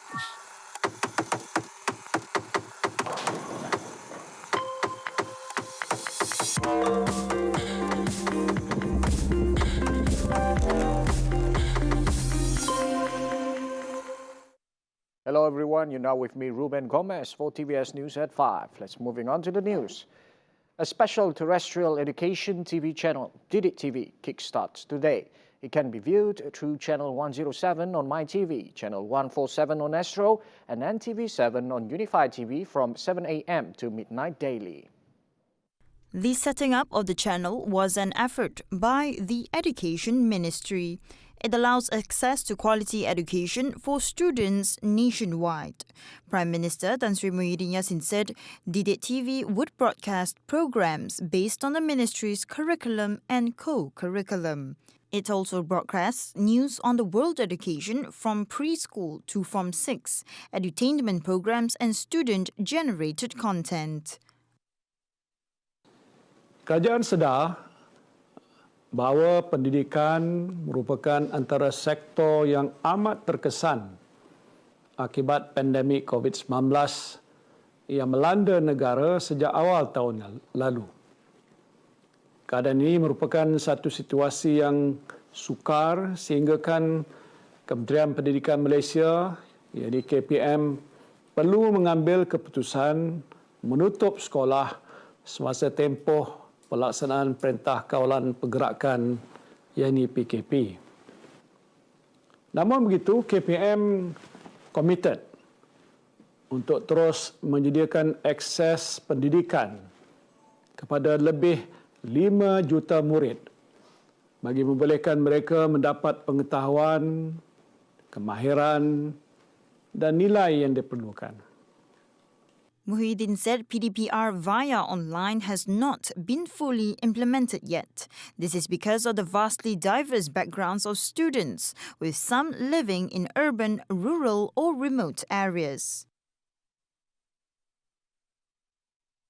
Hello everyone, you're now with me, Ruben Gomez, for TVS News at 5. Let's moving on to the news. A special terrestrial education TV channel, DidikTV, kickstarts today. It can be viewed through channel 107 on MyTV, channel 147 on Astro, and NTV7 on Unified TV from 7 a.m. to midnight daily. The setting up of the channel was an effort by the Education Ministry. It allows access to quality education for students nationwide. Prime Minister Tan Sri Muhyiddin Yassin said DidikTV would broadcast programs based on the ministry's curriculum and co-curriculum. It also broadcasts news on the world education from preschool to Form 6, edutainment programs and student-generated content. Kerajaan sedar bahawa pendidikan merupakan antara sektor yang amat terkesan akibat pandemik COVID-19 yang melanda negara sejak awal tahun lalu. Keadaan ini merupakan satu situasi yang sukar sehinggakan Kementerian Pendidikan Malaysia, iaitu KPM, perlu mengambil keputusan menutup sekolah semasa tempoh pelaksanaan Perintah Kawalan Pergerakan iaitu PKP. Namun begitu, KPM committed untuk terus menyediakan akses pendidikan kepada lebih 5 juta murid bagi membolehkan mereka mendapat pengetahuan, kemahiran dan nilai yang diperlukan. Muhyiddin said PDPR via online has not been fully implemented yet. This is because of the vastly diverse backgrounds of students, with some living in urban, rural or remote areas.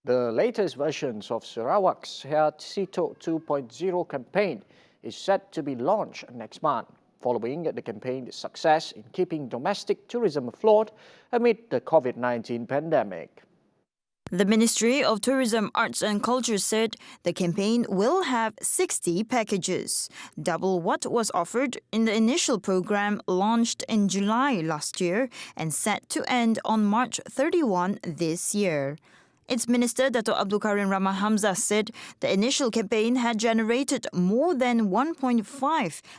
The latest versions of Sarawak's Sitok 2.0 campaign is set to be launched next month, following the campaign's success in keeping domestic tourism afloat amid the COVID-19 pandemic. The Ministry of Tourism, Arts and Culture said the campaign will have 60 packages, double what was offered in the initial program launched in July last year and set to end on March 31 this year. Its Minister, Dato' Abdul Karim Rahman Hamzah, said the initial campaign had generated more than 1.5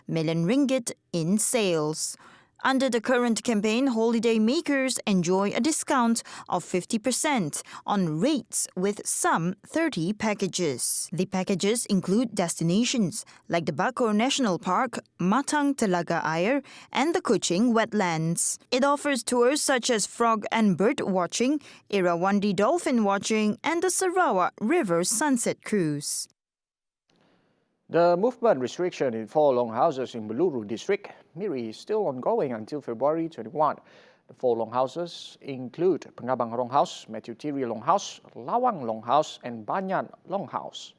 million ringgit in sales. Under the current campaign, holiday makers enjoy a discount of 50% on rates with some 30 packages. The packages include destinations like the Bakor National Park, Matang Telaga Air, and the Kuching Wetlands. It offers tours such as frog and bird watching, Irawandi dolphin watching, and the Sarawak River Sunset Cruise. The movement restriction in 4 Longhouses in Beluru district, Miri, is still ongoing until February 21. The 4 Longhouses include Pengabang Longhouse, Matthew Tiri Longhouse, Lawang Longhouse and Banyan Longhouse.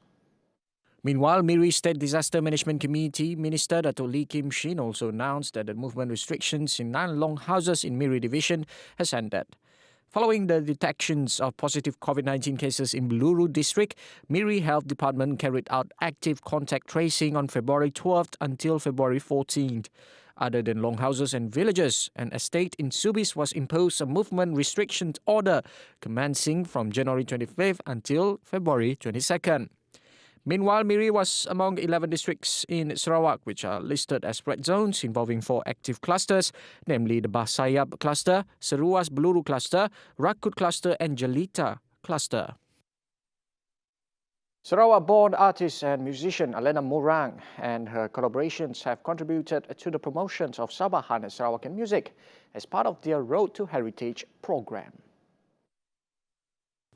Meanwhile, Miri State Disaster Management Committee Minister Dato' Lee Kim Shin also announced that the movement restrictions in 9 Longhouses in Miri Division has ended. Following the detections of positive COVID-19 cases in Beluru district, Miri Health Department carried out active contact tracing on February 12th until February 14th. Other than Longhouses and villages, an estate in Subis was imposed a movement restriction order commencing from January 25th until February 22nd. Meanwhile, Miri was among 11 districts in Sarawak which are listed as red zones involving 4 active clusters, namely the Bahsayap cluster, Seruas Beluru cluster, Rakut cluster and Jelita cluster. Sarawak-born artist and musician Alena Morang and her collaborations have contributed to the promotions of Sabahan and Sarawakian music as part of their Road to Heritage program.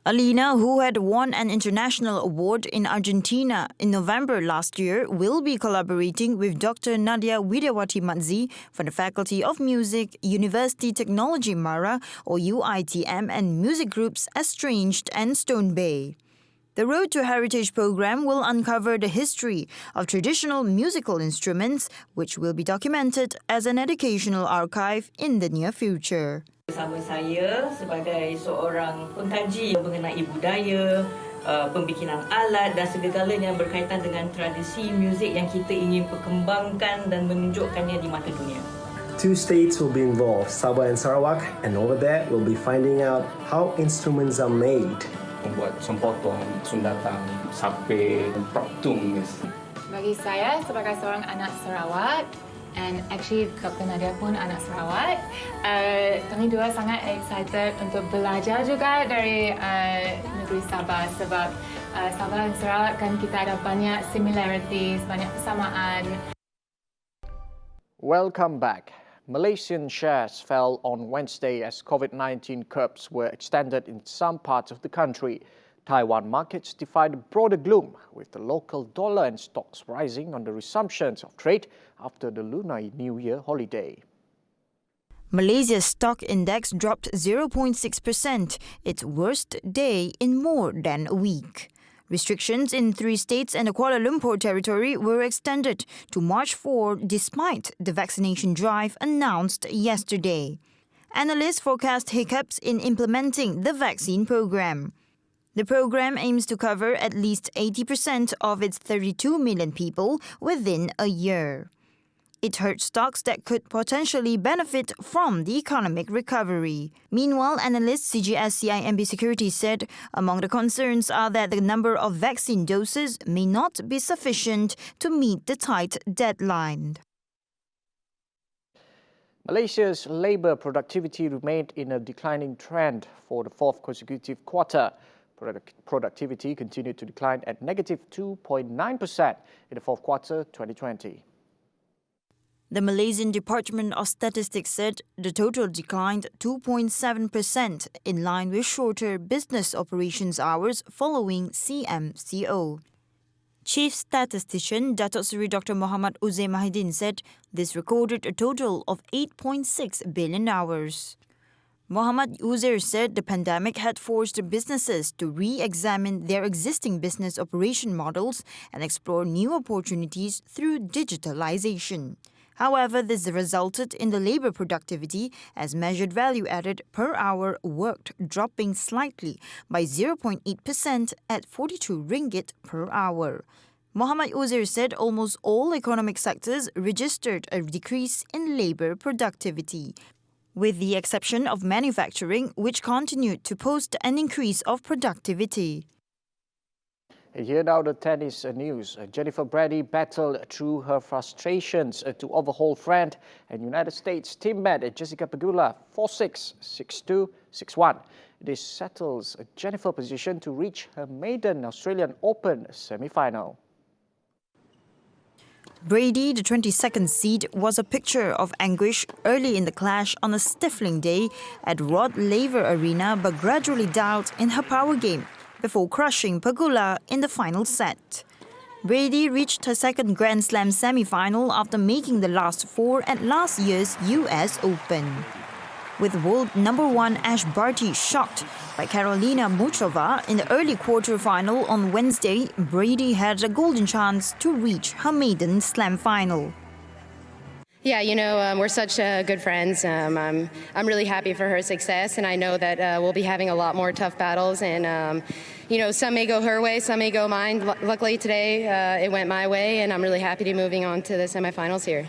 Alina, who had won an international award in Argentina in November last year, will be collaborating with Dr. Nadia Widiawati Madzi from the Faculty of Music, University Technology Mara or UITM, and music groups Estranged and Stone Bay. The Road to Heritage program will uncover the history of traditional musical instruments, which will be documented as an educational archive in the near future. Bersama saya sebagai seorang pengkaji mengenai budaya, pembikinan alat dan segala-galanya berkaitan dengan tradisi muzik yang kita ingin perkembangkan dan menunjukkannya di mata dunia. 2 states will be involved, Sabah and Sarawak, and over there we'll be finding out how instruments are made. Membuat sempotong, sundatang, sape, praktung. Bagi saya sebagai seorang anak Sarawak, and actually Dr. Nadia pun anak Sarawak, kami dua sangat excited untuk belajar juga dari negeri Sabah sebab Sabah dan Sarawak kan kita ada banyak similarities, banyak kesamaan. Welcome back. Malaysian shares fell on Wednesday as COVID-19 curbs were extended in some parts of the country. Taiwan markets defied broader gloom, with the local dollar and stocks rising on the resumptions of trade after the Lunar New Year holiday. Malaysia's stock index dropped 0.6%, its worst day in more than a week. Restrictions in 3 states and the Kuala Lumpur territory were extended to March 4 despite the vaccination drive announced yesterday. Analysts forecast hiccups in implementing the vaccine program. The program aims to cover at least 80% of its 32 million people within a year. It hurt stocks that could potentially benefit from the economic recovery. Meanwhile, analyst CGS-CIMB Securities said among the concerns are that the number of vaccine doses may not be sufficient to meet the tight deadline. Malaysia's labour productivity remained in a declining trend for the 4th consecutive quarter. Productivity continued to decline at negative 2.9% in the 4th quarter 2020. The Malaysian Department of Statistics said the total declined 2.7% in line with shorter business operations hours following CMCO. Chief Statistician Datuk Seri Dr. Muhammad Uzair Mahidin said this recorded a total of 8.6 billion hours. Muhammad Uzair said the pandemic had forced businesses to re-examine their existing business operation models and explore new opportunities through digitalization. However, this resulted in the labour productivity as measured value added per hour worked dropping slightly by 0.8% at 42 ringgit per hour. Muhammad Uzair said almost all economic sectors registered a decrease in labour productivity, with the exception of manufacturing, which continued to post an increase of productivity. Here now the tennis news. Jennifer Brady battled through her frustrations to overhaul friend and United States teammate Jessica Pegula 4-6, 6-2, 6-1. This settles Jennifer's position to reach her maiden Australian Open semi-final. Brady, the 22nd seed, was a picture of anguish early in the clash on a stifling day at Rod Laver Arena, but gradually dialed in her power game before crushing Pegula in the final set. Brady reached her second Grand Slam semi-final after making the last 4 at last year's US Open. With world number 1 Ash Barty shocked by Karolina Muchova in the early quarter-final on Wednesday, Brady had a golden chance to reach her maiden Slam final. Yeah, we're such good friends. I'm really happy for her success, and I know that we'll be having a lot more tough battles. And some may go her way, some may go mine. Luckily today, it went my way, and I'm really happy to be moving on to the semi-finals here.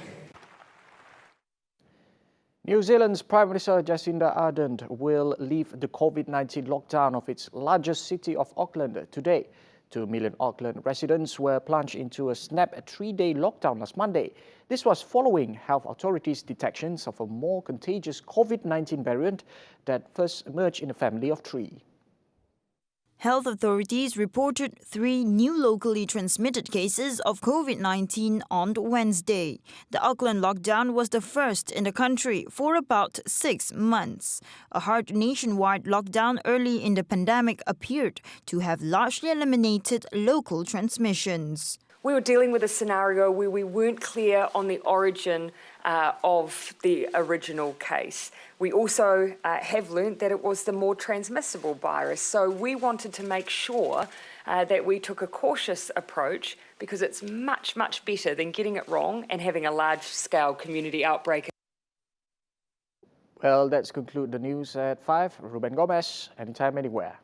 New Zealand's Prime Minister Jacinda Ardern will leave the COVID-19 lockdown of its largest city of Auckland today. 2 million Auckland residents were plunged into a snap 3-day lockdown last Monday. This was following health authorities' detections of a more contagious COVID-19 variant that first emerged in a family of 3. Health authorities reported 3 new locally transmitted cases of COVID-19 on Wednesday. The Auckland lockdown was the first in the country for about 6 months. A hard nationwide lockdown early in the pandemic appeared to have largely eliminated local transmissions. we were dealing with a scenario where we weren't clear on the origin of the original case. We also have learnt that it was the more transmissible virus. So we wanted to make sure that we took a cautious approach, because it's much, much better than getting it wrong and having a large-scale community outbreak. Well, that's conclude the news at 5. Ruben Gomez, anytime, anywhere.